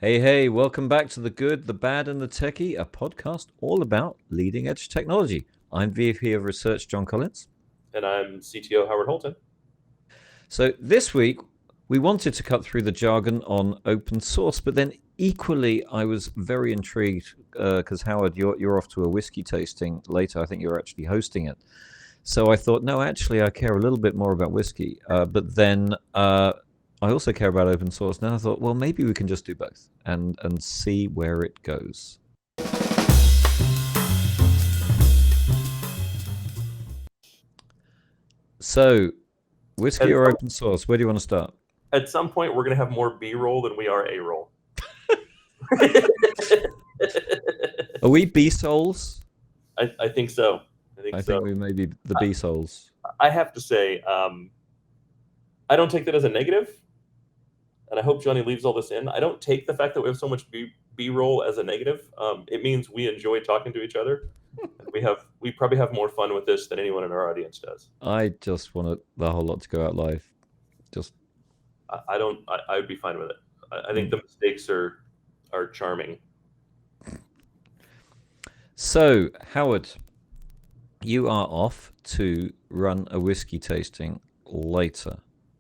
Hey, hey, welcome back to The Good, the Bad, and the Techie, a podcast all about leading edge technology. I'm VP of Research, John Collins. And I'm CTO Howard Holton. So this week, we wanted to cut through the jargon on open source, but then equally, I was very intrigued because Howard, you're off to a whiskey tasting later. I think you're actually hosting it. So I thought, no, actually, I care a little bit more about whiskey. But then I also care about open source. Now I thought, well, maybe we can just do both and see where it goes. So, whiskey And or open source? Where do you want to start? at some point, we're going to have more B-roll than we are A-roll. Are we B souls? I think so. I think I so. think we may be the B souls. I have to say, I don't take that as a negative, and I hope Johnny leaves all this in. I don't take the fact that we have so much B-roll as a negative. It means we enjoy talking to each other. We probably have more fun with this than anyone in our audience does. I just want the whole lot to go out live. Just I don't. I would be fine with it. I think the mistakes are charming. So, Howard, you are off to run a whiskey tasting later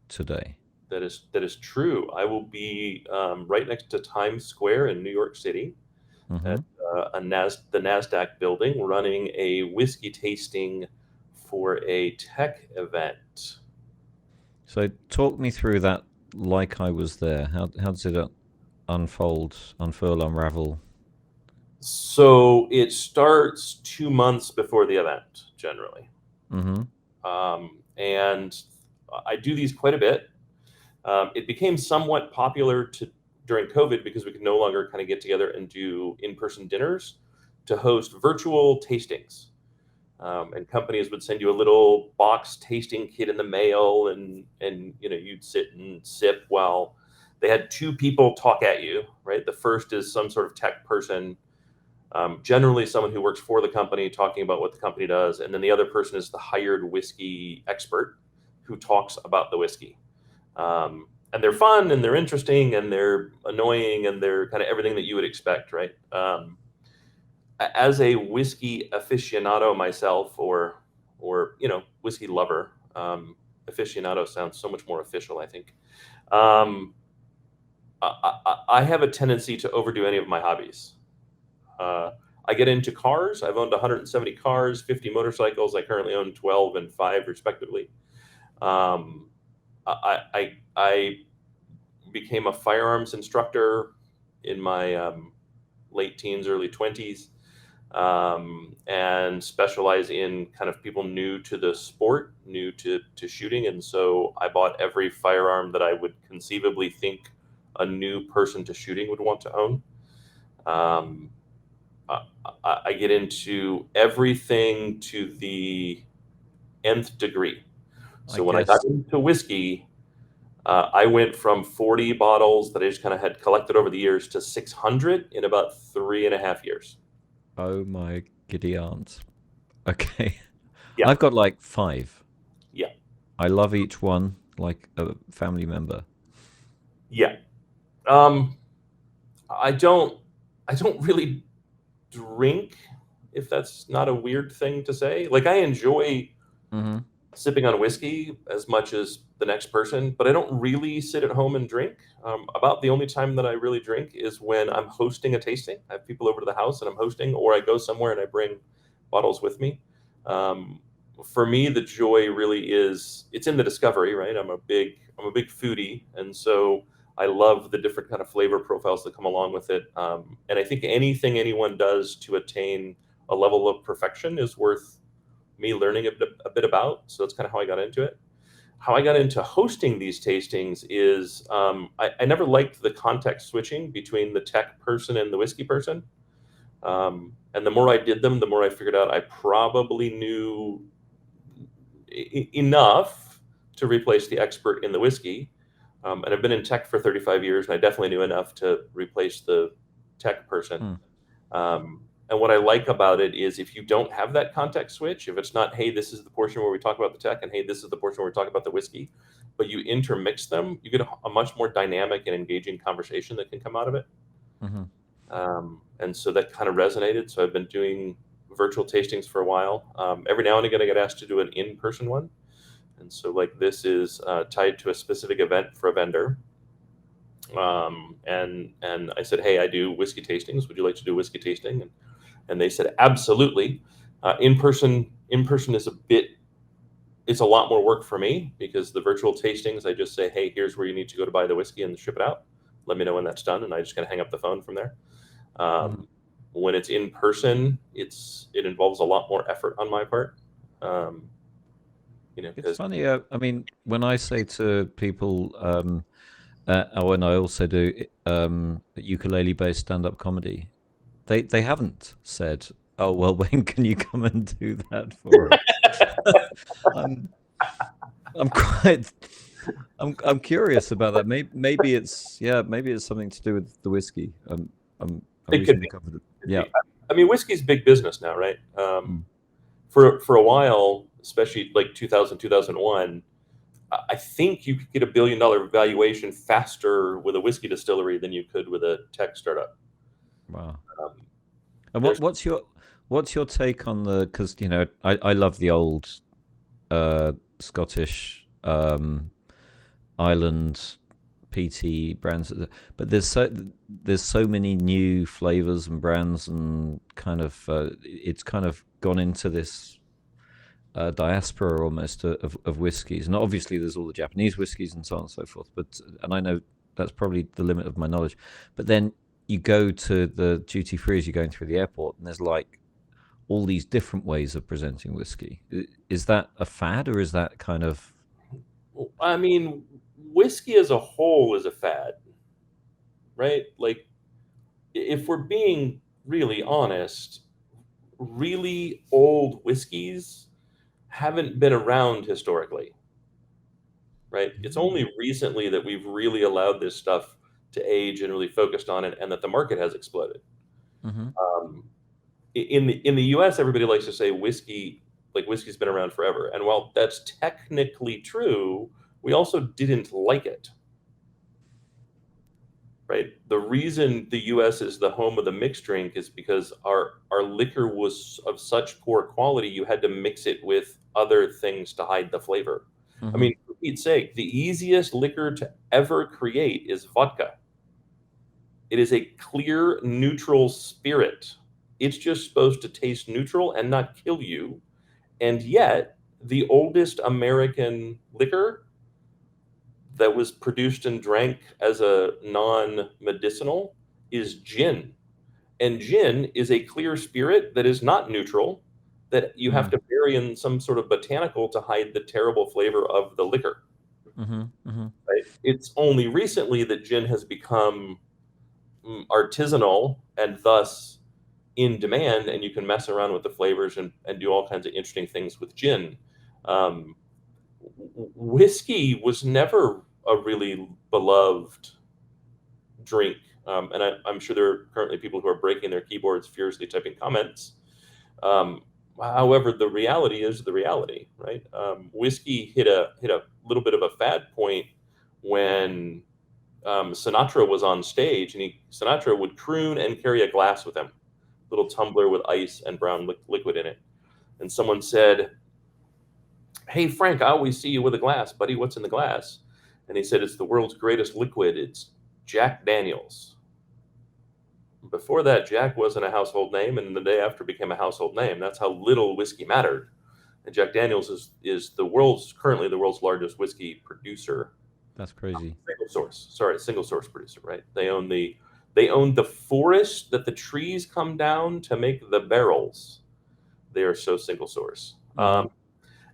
today. That is true. I will be right next to Times Square in New York City Mm-hmm. at the NASDAQ building, running a whiskey tasting for a tech event. So, talk me through that like I was there. How does it unfold, unfurl, unravel? So it starts 2 months before the event, generally, Mm-hmm. and I do these quite a bit. It became somewhat popular during COVID because we could no longer kind of get together and do in-person dinners to host virtual tastings. And companies would send you a little box tasting kit in the mail, and you'd sit and sip while they had two people talk at you. Right, the first is some sort of tech person, generally someone who works for the company, talking about what the company does, and then the other person is the hired whiskey expert who talks about the whiskey. And they're fun and they're interesting and they're annoying and they're kind of everything that you would expect, right? As a whiskey aficionado myself, or whiskey lover, aficionado sounds so much more official, I think. I have a tendency to overdo any of my hobbies. I get into cars. I've owned 170 cars, 50 motorcycles. I currently own 12 and 5, respectively. Um, I became a firearms instructor in my late teens, early 20s, and specialize in kind of people new to the sport, new to shooting. And so I bought every firearm that I would conceivably think a new person to shooting would want to own. Um, I get into everything to the nth degree. I So when I got guess. into whiskey, I went from 40 bottles that I just kind of had collected over the years to 600 in about 3.5 years. Oh my giddy aunt. Okay. Yeah, I've got like five. yeah, I love each one like a family member. yeah. Um, I don't, I don't really drink, if that's not a weird thing to say. Like I enjoy Mm-hmm. sipping on whiskey as much as the next person, but I don't really sit at home and drink. About the only time that I really drink is when I'm hosting a tasting. I have people over to the house and I'm hosting, or I go somewhere and I bring bottles with me. Um, for me, the joy really is it's in the discovery, right? I'm a big foodie, and so I love the different kind of flavor profiles that come along with it. And I think anything anyone does to attain a level of perfection is worth me learning a bit about. So that's kind of how I got into it. How I got into hosting these tastings is I never liked the context switching between the tech person and the whiskey person. And the more I did them, the more I figured out I probably knew enough to replace the expert in the whiskey. And I've been in tech for 35 years, and I definitely knew enough to replace the tech person. Hmm. And what I like about it is if you don't have that context switch, if it's not, hey, this is the portion where we talk about the tech, and hey, this is the portion where we talk about the whiskey, but you intermix them, you get a much more dynamic and engaging conversation that can come out of it. Hmm. And so that kind of resonated. So I've been doing virtual tastings for a while. Every now and again, I get asked to do an in-person one. And so like this is tied to a specific event for a vendor. And I said, hey, I do whiskey tastings. Would you like to do a whiskey tasting? And they said, absolutely. In person is it's a lot more work for me because the virtual tastings, I just say, hey, here's where you need to go to buy the whiskey and ship it out. Let me know when that's done, and I just kind of hang up the phone from there. Hmm. When it's in person, it involves a lot more effort on my part. Um, It's because funny. I mean, when I say to people, when I also do ukulele-based stand-up comedy, they haven't said, "Oh well, when can you come and do that for us?" I'm I'm quite I'm curious about that. Maybe it's maybe it's something to do with the whiskey. I'm it could reasonably confident. Yeah. be. I mean, whiskey's big business now, right? Mm. For a while, especially like 2000, 2001, I think you could get $1 billion valuation faster with a whiskey distillery than you could with a tech startup. Wow. Um, And there's what's your take on the, because I love the old Scottish Island PT brands, but there's so many new flavors and brands, and kind of it's kind of gone into this diaspora almost of whiskies. And obviously there's all the Japanese whiskies and so on and so forth. But and I know that's probably the limit of my knowledge. But then you go to the duty free as you're going through the airport, and there's like all these different ways of presenting whiskey. Is that a fad, or is that kind of? I mean, whiskey as a whole is a fad, right? Like, if we're being really honest, really old whiskeys haven't been around historically, right? It's only recently that we've really allowed this stuff to age and really focused on it, and that the market has exploded. Mm-hmm. Um, in the U.S., everybody likes to say whiskey's been around forever, and while that's technically true, we also didn't like it, right? The reason the U.S. is the home of the mixed drink is because our liquor was of such poor quality, you had to mix it with other things to hide the flavor. I Mm-hmm. mean, for Pete's sake, the easiest liquor to ever create is vodka. It is a clear, neutral spirit. It's just supposed to taste neutral and not kill you. And yet, the oldest American liquor that was produced and drank as a non medicinal is gin. And gin is a clear spirit that is not neutral, that you have Mm. to bury in some sort of botanical to hide the terrible flavor of the liquor. Mm-hmm. Mm-hmm. Right? It's only recently that gin has become artisanal and thus in demand, and you can mess around with the flavors and do all kinds of interesting things with gin. Um, Whiskey was never a really beloved drink. And I'm sure there are currently people who are breaking their keyboards furiously typing comments. Um, However, the reality is the reality, right? Whiskey hit a little bit of a fad point when Sinatra was on stage, and Sinatra would croon and carry a glass with him, little tumbler with ice and brown liquid in it. And someone said, "Hey Frank, I always see you with a glass, buddy. What's in the glass?" And he said, "It's the world's greatest liquid. It's Jack Daniels." Before that, Jack wasn't a household name, and the day after became a household name. That's how little whiskey mattered. And Jack Daniels is currently the world's largest whiskey producer. That's crazy. Single source producer, right? They own the forest that the trees come down to make the barrels. They are so single source. Mm-hmm.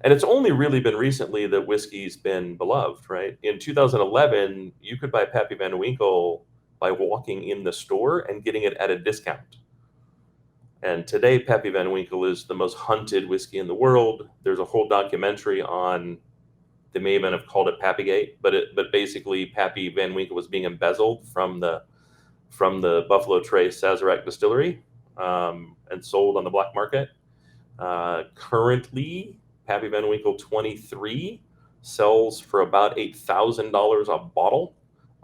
And it's only really been recently that whiskey's been beloved, right? In 2011, you could buy Pappy Van Winkle by walking in the store and getting it at a discount. And today, Pappy Van Winkle is the most hunted whiskey in the world. There's a whole documentary on. They may even have called it Pappygate, but basically, Pappy Van Winkle was being embezzled from the Buffalo Trace Sazerac distillery, and sold on the black market. Currently, Pappy Van Winkle 23 sells for about $8,000 a bottle,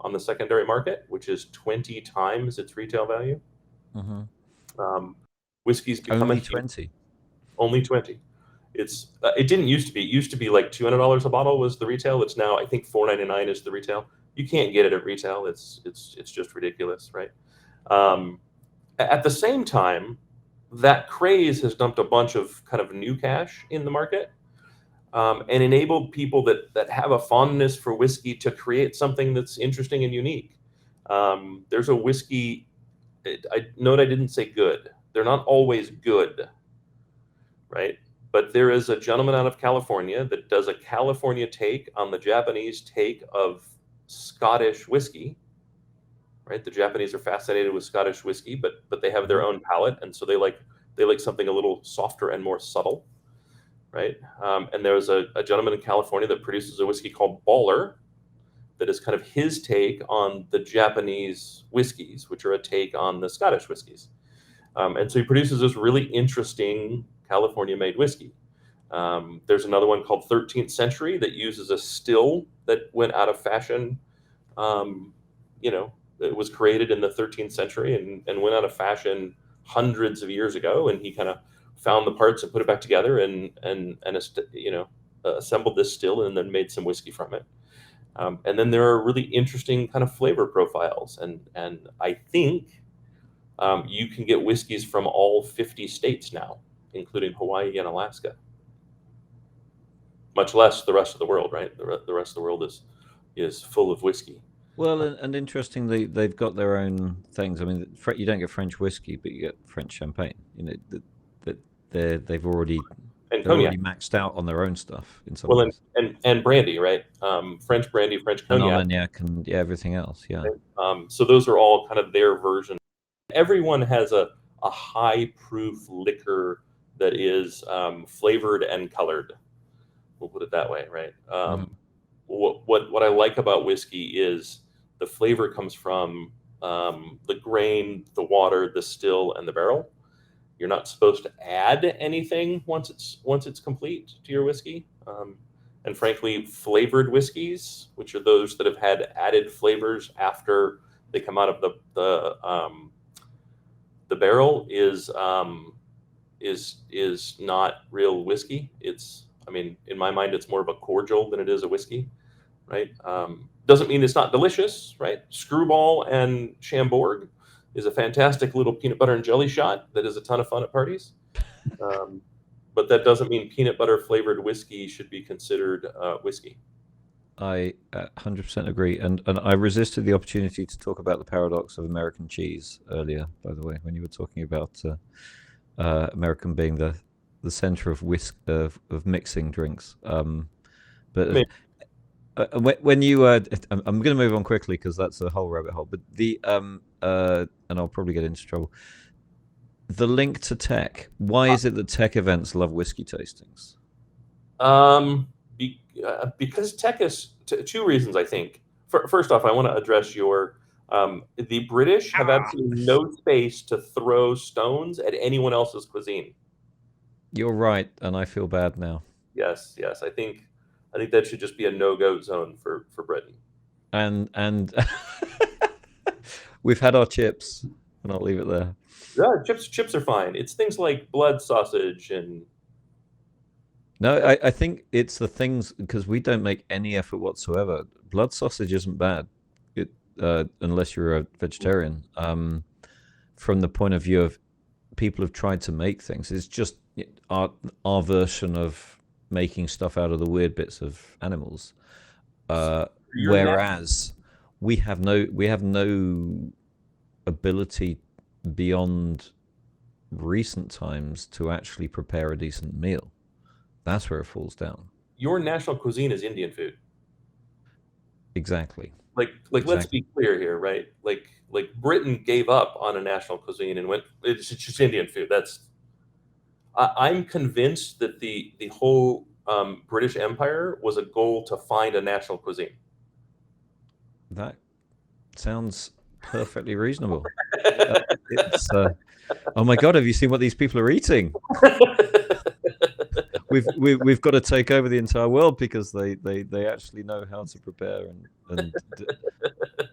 on the secondary market, which is 20 times its retail value. Hmm. Whiskey's become Only 20. only 20. It didn't used to be. It used to be like $200 a bottle was the retail. It's now I think $4.99 is the retail. You can't get it at retail. It's just ridiculous, right? At the same time, that craze has dumped a bunch of kind of new cash in the market, and enabled people that have a fondness for whiskey to create something that's interesting and unique. There's a whiskey. I didn't say good. They're not always good, right? But there is a gentleman out of California that does a California take on the Japanese take of Scottish whiskey, right? The Japanese are fascinated with Scottish whiskey, but they have their own palate, and so they like something a little softer and more subtle, right? And there's a gentleman in California that produces a whiskey called Baller that is kind of his take on the Japanese whiskeys, which are a take on the Scottish whiskeys. And so he produces this really interesting California-made whiskey. There's another one called 13th Century that uses a still that went out of fashion. It was created in the 13th century and went out of fashion hundreds of years ago. And he kind of found the parts and put it back together and assembled this still and then made some whiskey from it. And then there are really interesting kind of flavor profiles. And I think you can get whiskeys from all 50 states now, including Hawaii and Alaska. Much less the rest of the world, right? The rest of the world is full of whiskey. Well, and interestingly, they've got their own things. I mean, you don't get French whiskey, but you get French champagne. They've already And they're already cognac. maxed out on their own stuff in some Well, ways. and brandy, right? French brandy, French And cognac. Armagnac and everything else. Yeah. So those are all kind of their version. Everyone has a high proof liquor that is flavored and colored. We'll put it that way, right? What I like about whiskey is the flavor comes from the grain, the water, the still, and the barrel. You're not supposed to add anything once it's complete to your whiskey. And frankly, flavored whiskeys, which are those that have had added flavors after they come out of the barrel, is not real whiskey. In my mind, it's more of a cordial than it is a whiskey, right? Doesn't mean it's not delicious, right? Screwball and Chambord is a fantastic little peanut butter and jelly shot that is a ton of fun at parties. But that doesn't mean peanut butter flavored whiskey should be considered whiskey. I 100% agree, and I resisted the opportunity to talk about the paradox of American cheese earlier. By the way, when you were talking about American being the center of of mixing drinks, but Maybe. when you I'm going to move on quickly because that's a whole rabbit hole. But and I'll probably get into trouble. The link to tech. Why is it that tech events love whiskey tastings? Because tech is two reasons, I think. First off, I want to address the British have absolutely no space to throw stones at anyone else's cuisine. You're right, and I feel bad now. Yes. I think that should just be a no-go zone for Britain. And we've had our chips, and I'll leave it there. Yeah, chips are fine. It's things like blood sausage and. No, I think it's the things because we don't make any effort whatsoever. Blood sausage isn't bad, unless you're a vegetarian. From the point of view of people have tried to make things, it's just our version of making stuff out of the weird bits of animals. Whereas we have no ability beyond recent times to actually prepare a decent meal. That's where it falls down. Your national cuisine is Indian food. Exactly. Let's be clear here, right? Like Britain gave up on a national cuisine and went, it's just Indian food. I'm convinced that the whole British Empire was a goal to find a national cuisine. That sounds perfectly reasonable. Oh my God, have you seen what these people are eating? We've got to take over the entire world because they actually know how to prepare and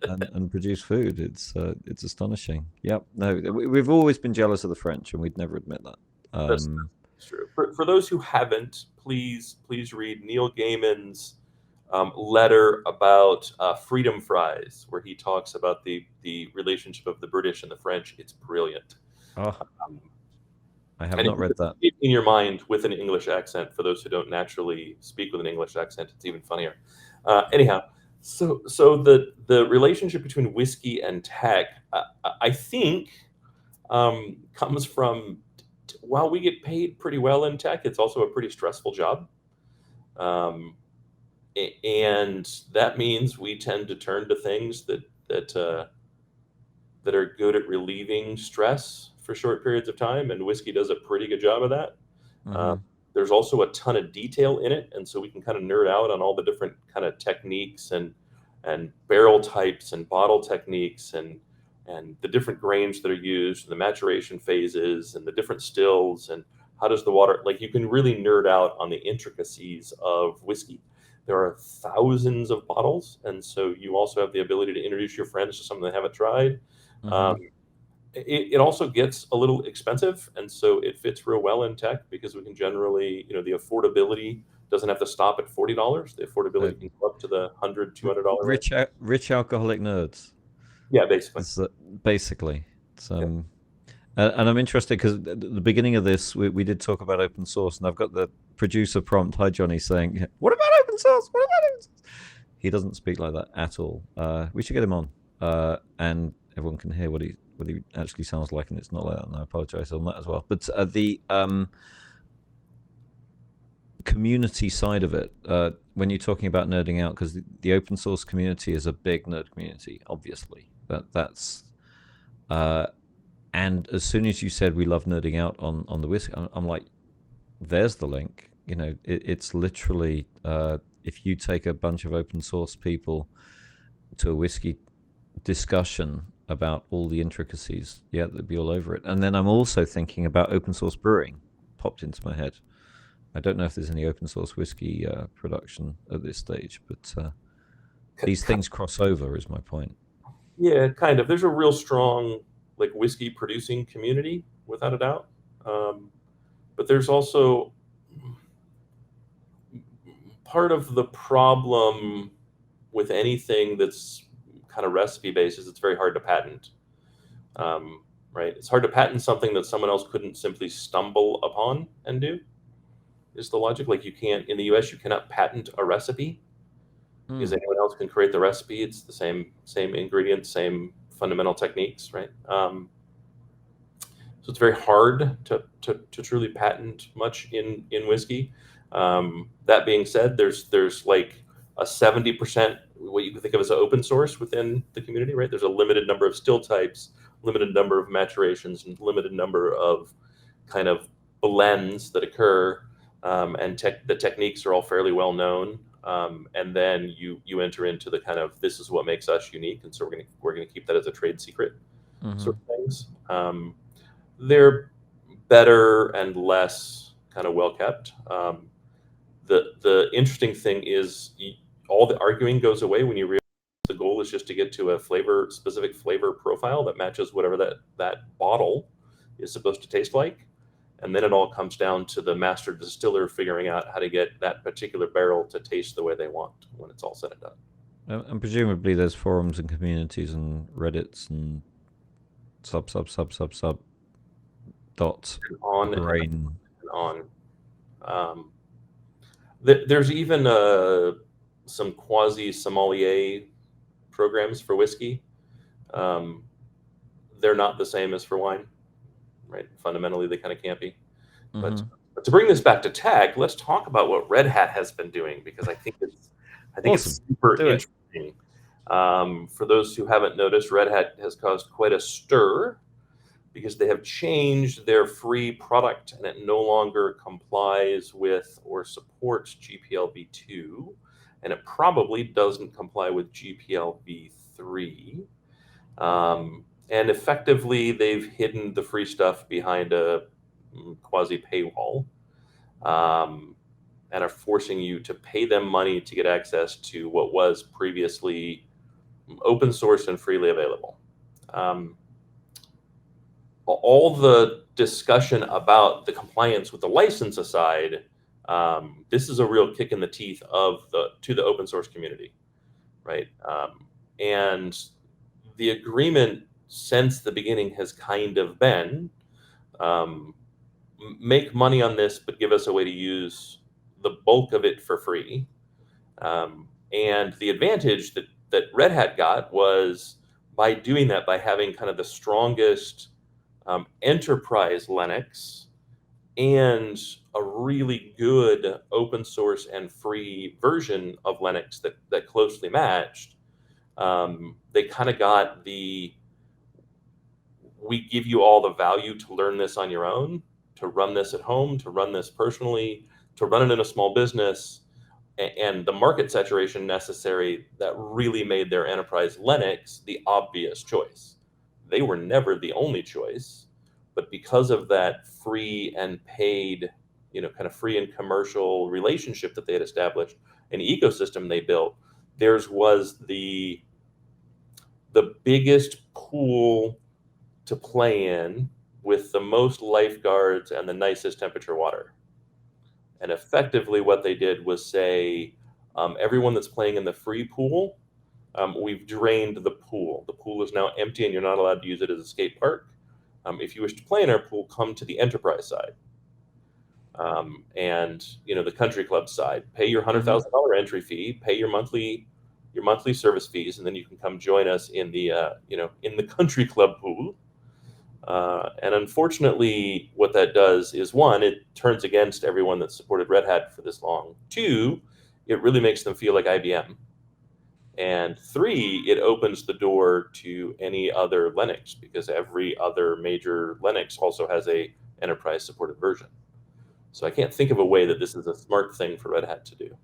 and produce food. It's astonishing. Yep. No, we've always been jealous of the French, and we'd never admit that. That's true. For those who haven't, please read Neil Gaiman's letter about freedom fries, where he talks about the relationship of the British and the French. It's brilliant. Oh, Um, I have and not read that. in your mind with an English accent, for those who don't naturally speak with an English accent, it's even funnier. Anyhow, so the relationship between whiskey and tech, I think, comes from while we get paid pretty well in tech, it's also a pretty stressful job. Um, and that means we tend to turn to things that are good at relieving stress for short periods of time, and whiskey does a pretty good job of that. Hmm. There's also a ton of detail in it, and so we can kind of nerd out on all the different kind of techniques and barrel types and bottle techniques and the different grains that are used, and the maturation phases, and the different stills, and how does the water, like, you can really nerd out on the intricacies of whiskey. There are thousands of bottles, and so you also have the ability to introduce your friends to something they haven't tried. Hmm. Um, it also gets a little expensive, and so it fits real well in tech because we can generally, the affordability doesn't have to stop at $40. The So, affordability can go up to the $100, $200 range. rich alcoholic nerds. Yeah, basically. It's, basically. It's, and I'm interested because at the beginning of this, we did talk about open source, and I've got the producer prompt, "Hi Johnny," saying, "What about open source? What about open source?" He doesn't speak like that at all. We should get him on, and everyone can hear what he actually sounds like, and it's not like that. And I apologize on that as well. But the community side of it, when you're talking about nerding out, because the open source community is a big nerd community, obviously. That's and as soon as you said we love nerding out on the whiskey, I'm like, there's the link. It's literally if you take a bunch of open source people to a whiskey discussion about all the intricacies, yeah, they'd be all over it. And then I'm also thinking about open source brewing, popped into my head. I don't know if there's any open source whiskey production at this stage, but these things cross over, is my point. Yeah, kind of. There's a real strong like whiskey producing community, without a doubt. But there's also part of the problem with anything that's kind of recipe based is it's very hard to patent. Right? It's hard to patent something that someone else couldn't simply stumble upon and do. Is the logic like you can't in the U.S. you cannot patent a recipe because Mm. anyone else can create the recipe. It's the same ingredients, same fundamental techniques, right? So it's very hard to truly patent much in whiskey. That being said, there's like a 70% what you can think of as open source within the community, right? There's a limited number of still types, limited number of maturations, and limited number of kind of blends that occur, and the techniques are all fairly well known. And then you enter into the kind of this is what makes us unique, and so we're gonna keep that as a trade secret sort Hmm. of things. They're better and less kind of well kept. The interesting thing is all the arguing goes away when you realize the goal is just to get to a specific flavor profile that matches whatever that bottle is supposed to taste like. And then it all comes down to the master distiller figuring out how to get that particular barrel to taste the way they want when it's all said and done. And presumably there's forums and communities and Reddits and sub dot And on brain. and on. Um, there's even some quasi sommelier programs for whiskey. Um, they're not the same as for wine, right? Fundamentally, they kind of can't be. But, Hmm. but to bring this back to tech, let's talk about what Red Hat has been doing because I think it's Awesome. super Do it. interesting. For those who haven't noticed, Red Hat has caused quite a stir because they have changed their free product and it no longer complies with or supports GPL v2, and it probably doesn't comply with GPL v3. And effectively, they've hidden the free stuff behind a quasi paywall, um, and are forcing you to pay them money to get access to what was previously open source and freely available. Um, all the discussion about the compliance with the license aside, this is a real kick in the teeth to the open source community, right? And the agreement since the beginning has kind of been, um, make money on this, but give us a way to use the bulk of it for free. And the advantage that Red Hat got was by doing that, by having kind of the strongest enterprise Linux and a really good open source and free version of Linux that closely matched. They kind of got we give you all the value to learn this on your own, to run this at home, to run this personally, to run it in a small business, and the market saturation necessary that really made their enterprise Linux the obvious choice. They were never the only choice, but because of that free and paid, kind of free and commercial relationship that they had established, an ecosystem they built, theirs was the biggest pool to play in with the most lifeguards and the nicest temperature water. And effectively, what they did was say, everyone that's playing in the free pool, we've drained the pool. The pool is now empty, and you're not allowed to use it as a skate park. If you wish to play in our pool, come to the enterprise side, and the country club side. Pay your $100,000 entry fee. Pay your monthly service fees, and then you can come join us in the in the country club pool. And unfortunately, what that does is, one, it turns against everyone that supported Red Hat for this long. Two, it really makes them feel like IBM. And three, it opens the door to any other Linux, because every other major Linux also has a enterprise supported version. So I can't think of a way that this is a smart thing for Red Hat to do.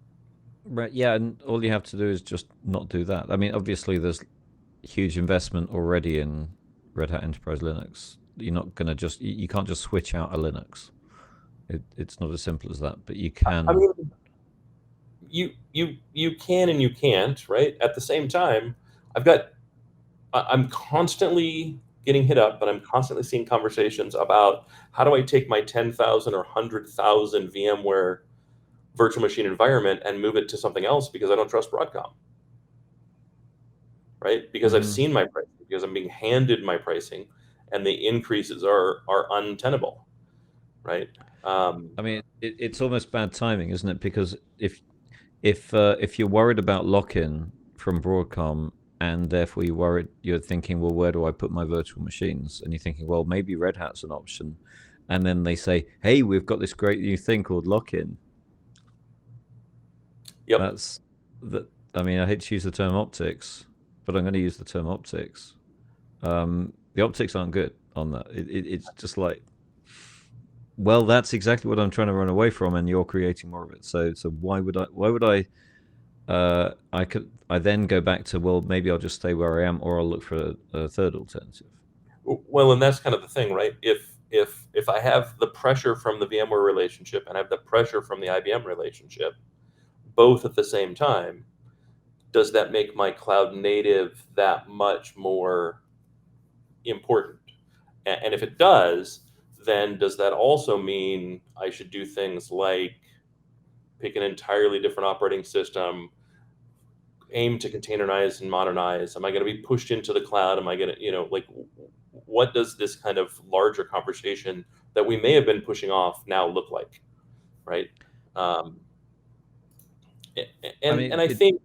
Right. Yeah, and all you have to do is just not do that. I mean, obviously, there's huge investment already in Red Hat Enterprise Linux. You're not gonna you can't just switch out a Linux. It's not as simple as that. But you can. I mean, you can and you can't, right? At the same time, I'm constantly getting hit up, and I'm constantly seeing conversations about how do I take my 10,000 or 100,000 VMware virtual machine environment and move it to something else because I don't trust Broadcom, right? Because I've seen my pricing, because I'm being handed my pricing, and the increases are untenable, right? I mean, it's almost bad timing, isn't it? Because if you're worried about lock-in from Broadcom, and therefore you're thinking, well, where do I put my virtual machines? And you're thinking, well, maybe Red Hat's an option. And then they say, hey, we've got this great new thing called lock-in. Yep. That's that. I mean, I hate to use the term optics, but I'm going to use the term optics. The optics aren't good on that. It's just like, well, that's exactly what I'm trying to run away from, and you're creating more of it. So why would I? I then go back to, well, maybe I'll just stay where I am, or I'll look for a third alternative. Well, and that's kind of the thing, right? If I have the pressure from the VMware relationship and I have the pressure from the IBM relationship, both at the same time, does that make my cloud native that much more important? And if it does, then does that also mean I should do things like pick an entirely different operating system, aim to containerize and modernize? Am I going to be pushed into the cloud? Am I going to, like, what does this kind of larger conversation that we may have been pushing off now look like, right? And I think,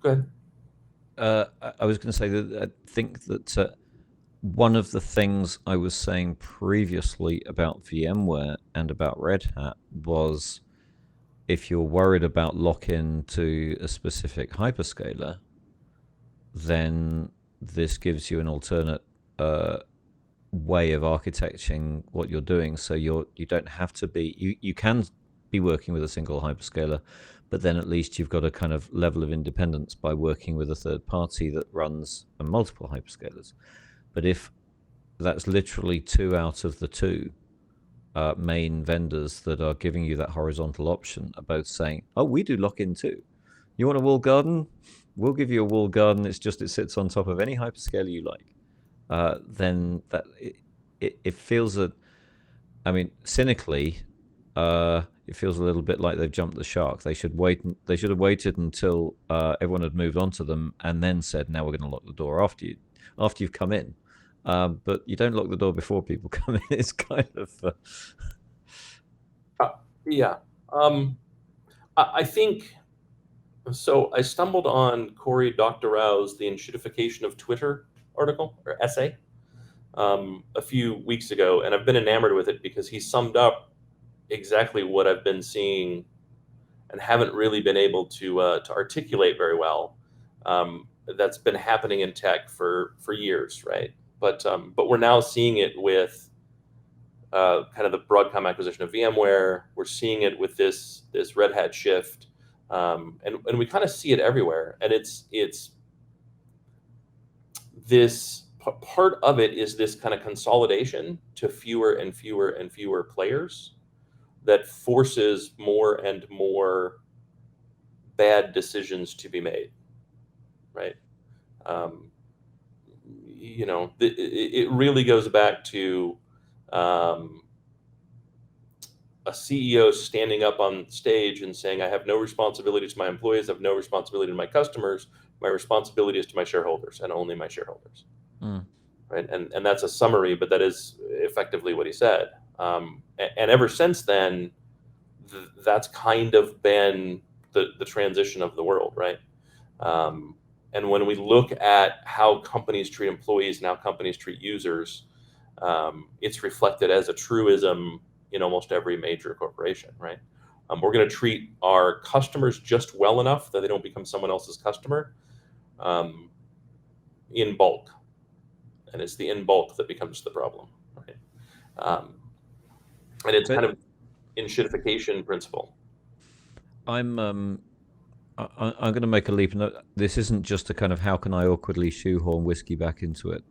go ahead. I was going to say that I think that one of the things I was saying previously about VMware and about Red Hat was, if you're worried about lock-in to a specific hyperscaler, then this gives you an alternate way of architecting what you're doing. So you don't have to be, you can be working with a single hyperscaler, but then at least you've got a kind of level of independence by working with a third party that runs multiple hyperscalers. But if that's literally 2 out of the 2 main vendors that are giving you that horizontal option are both saying, oh, we do lock-in too, You want a walled garden? We'll give you a walled garden. It's just it sits on top of any hyperscaler you like. Then it feels a. I mean, cynically, it feels a little bit like they've jumped the shark. They should wait. They should have waited until everyone had moved on to them, and then said, "Now we're going to lock the door after you've come in." But you don't lock the door before people come in. It's kind of Yeah. I think so. I stumbled on Cory Doctorow's "The Enshittification of Twitter" article or essay a few weeks ago, and I've been enamored with it because he summed up exactly what I've been seeing and haven't really been able to articulate very well. That's been happening in tech for years, right? But we're now seeing it with kind of the Broadcom acquisition of VMware. We're seeing it with this Red Hat shift, and we kind of see it everywhere. And it's this part of it is this kind of consolidation to fewer and fewer and fewer players that forces more and more bad decisions to be made, right? Um, it really goes back to um, a CEO standing up on stage and saying, "I have no responsibility to my employees, I have no responsibility to my customers. My responsibility is to my shareholders and only my shareholders." mm. Right? And that's a summary, but that is effectively what he said. And ever since then, that's kind of been the transition of the world, right? And when we look at how companies treat employees and how companies treat users, it's reflected as a truism in almost every major corporation, right? We're going to treat our customers just well enough that they don't become someone else's customer um, in bulk. And it's the in bulk that becomes the problem, right? Um, and it's kind But of enshittification principle. I'm going to make a leap. No, this isn't just a kind of how can I awkwardly shoehorn whiskey back into it.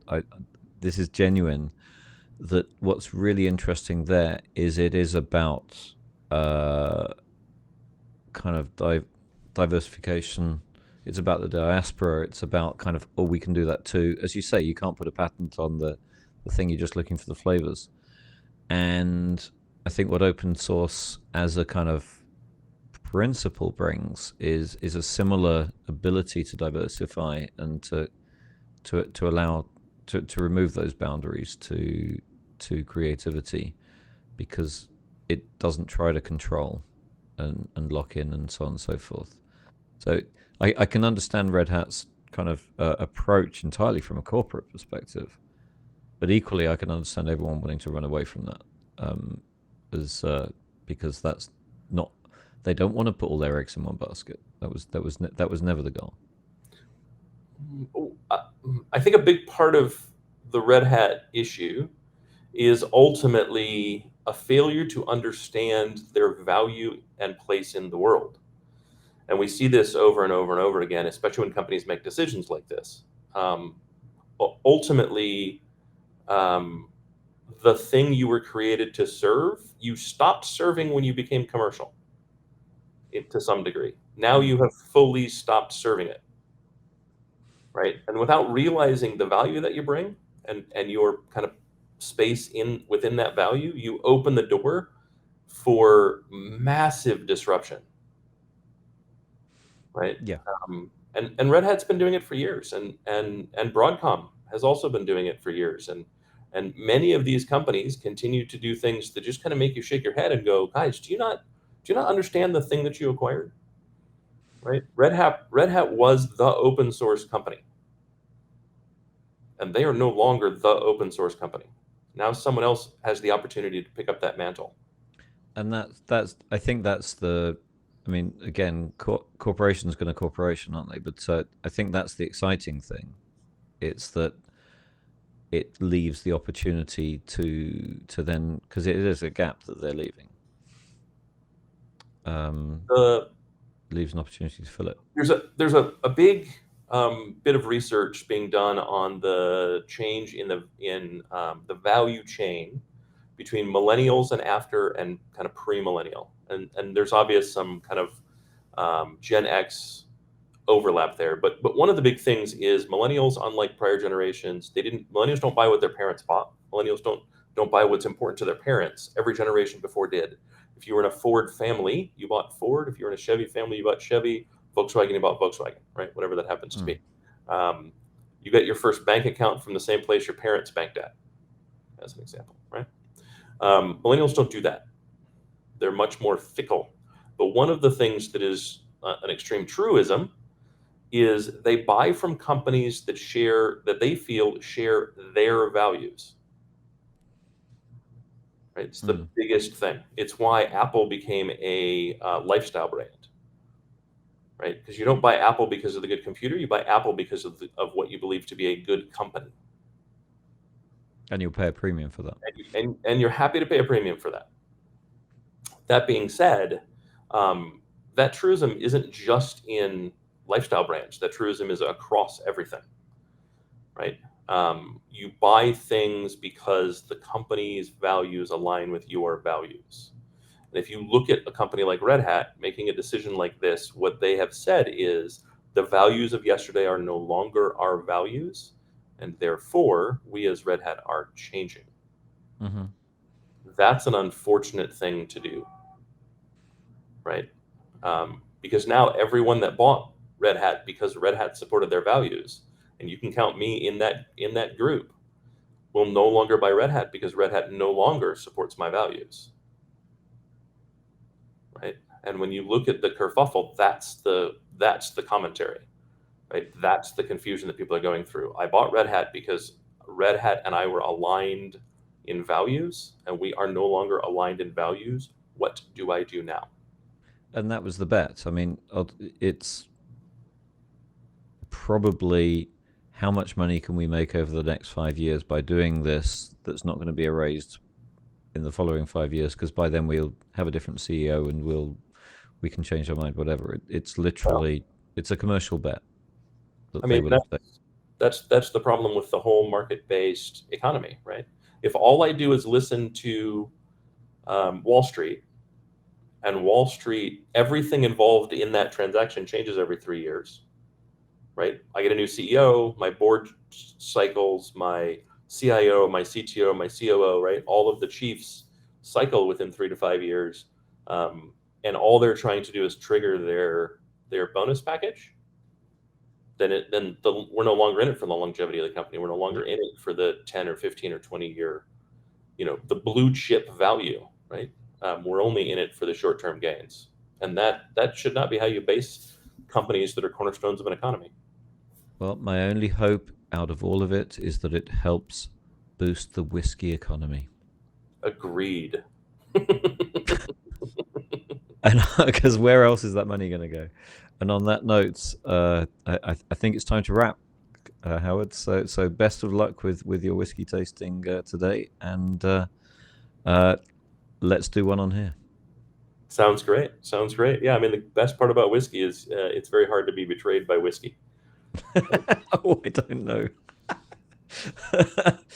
This is genuine. That what's really interesting there is it is about uh, kind of diversification. It's about the diaspora. It's about kind of, oh, we can do that too. As you say, you can't put a patent on the thing. You're just looking for the flavors. And I think what open source as a kind of principle brings is a similar ability to diversify and to allow to remove those boundaries to creativity because it doesn't try to control and lock in and so on and so forth. So I can understand Red Hat's kind of approach entirely from a corporate perspective, but equally I can understand everyone wanting to run away from that as because that's not they don't want to put all their eggs in one basket. That was never the goal. I think a big part of the Red Hat issue is ultimately a failure to understand their value and place in the world. And we see this over and over and over again, especially when companies make decisions like this. Um, Ultimately, um, the thing you were created to serve, you stopped serving when you became commercial to some degree. Now Mm. you have fully stopped serving it, right? And without realizing the value that you bring and your kind of space in within that value, you open the door for massive disruption, right? Yeah, And Red Hat's been doing it for years, and Broadcom has also been doing it for years, and many of these companies continue to do things that just kind of make you shake your head and go, guys, do you not understand the thing that you acquired, right? Red Hat was the open source company, and they are no longer the open source company. Now someone else has the opportunity to pick up that mantle. and that's I think that's the. I mean, again, corporation's going to corporation, aren't they? But I think that's the exciting thing. It's that it leaves the opportunity to then because it is a gap that they're leaving. Um, The leaves an opportunity to fill it. there's a big bit of research being done on the change in the value chain between millennials and after and kind of pre-millennial, and there's obvious some kind of Gen X overlap there. But one of the big things is millennials, unlike prior generations, millennials don't buy what their parents bought. Millennials don't buy what's important to their parents. Every generation before did. If you were in a Ford family, you bought Ford. If you were in a Chevy family, you bought Chevy. Volkswagen, you bought Volkswagen, right? Whatever that happens to be. You get your first bank account from the same place your parents banked at, as an example, right? Millennials don't do that. They're much more fickle. But one of the things that is an extreme truism is they buy from companies that they feel share their values. Right? It's the biggest thing. It's why Apple became a lifestyle brand. Right? Because you don't buy Apple because of the good computer. You buy Apple because of what you believe to be a good company. And you'll pay a premium for that. And you're happy to pay a premium for that. That being said, that truism isn't just in lifestyle brands. That truism is across everything, right? You buy things because the company's values align with your values. And if you look at a company like Red Hat making a decision like this, what they have said is the values of yesterday are no longer our values, and therefore we as Red Hat are changing. That's an unfortunate thing to do, right? Because now everyone that bought Red Hat because Red Hat supported their values, and you can count me in that group, will no longer buy Red Hat because Red Hat no longer supports my values, right? And when you look at the kerfuffle, that's the commentary, right? That's the confusion that people are going through. I bought Red Hat because Red Hat and I were aligned in values, and we are no longer aligned in values. What do I do now? And that was the bet. I mean, it's probably how much money can we make over the next 5 years by doing this that's not going to be erased in the following 5 years, because by then we'll have a different CEO and we can change our mind, whatever. It's literally, it's a commercial bet. I mean, that's the problem with the whole market-based economy, right? If all I do is listen to Wall Street, and Wall Street, everything involved in that transaction changes every 3 years, right? I get a new CEO, my board cycles, my CIO, my CTO, my COO, right? All of the chiefs cycle within 3 to 5 years, and all they're trying to do is trigger their bonus package. Then we're no longer in it for the longevity of the company. We're no longer in it for the 10 or 15 or 20 year, the blue chip value, right? We're only in it for the short-term gains. And that should not be how you base companies that are cornerstones of an economy. Well, my only hope out of all of it is that it helps boost the whiskey economy. Agreed. And because where else is that money going to go? And on that note, I think it's time to wrap, Howard. So best of luck with your whiskey tasting today, and let's do one on here. Sounds great. Yeah, I mean, the best part about whiskey is it's very hard to be betrayed by whiskey. Oh, I don't know.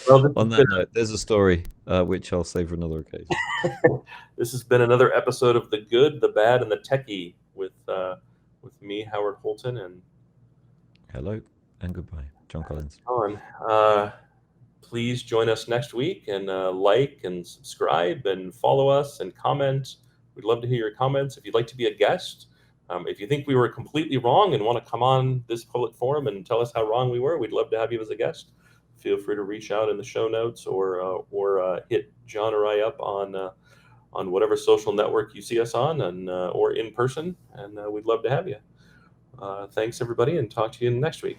Well, on that note, there's a story which I'll save for another occasion. This has been another episode of The Good, the Bad, and the Techy with me, Howard Holton, and hello and goodbye, John Collins. Please join us next week and like and subscribe and follow us and comment. We'd love to hear your comments. If you'd like to be a guest, if you think we were completely wrong and want to come on this public forum and tell us how wrong we were, we'd love to have you as a guest. Feel free to reach out in the show notes or hit John or I up on whatever social network you see us on, and or in person, and we'd love to have you. Thanks, everybody, and talk to you next week.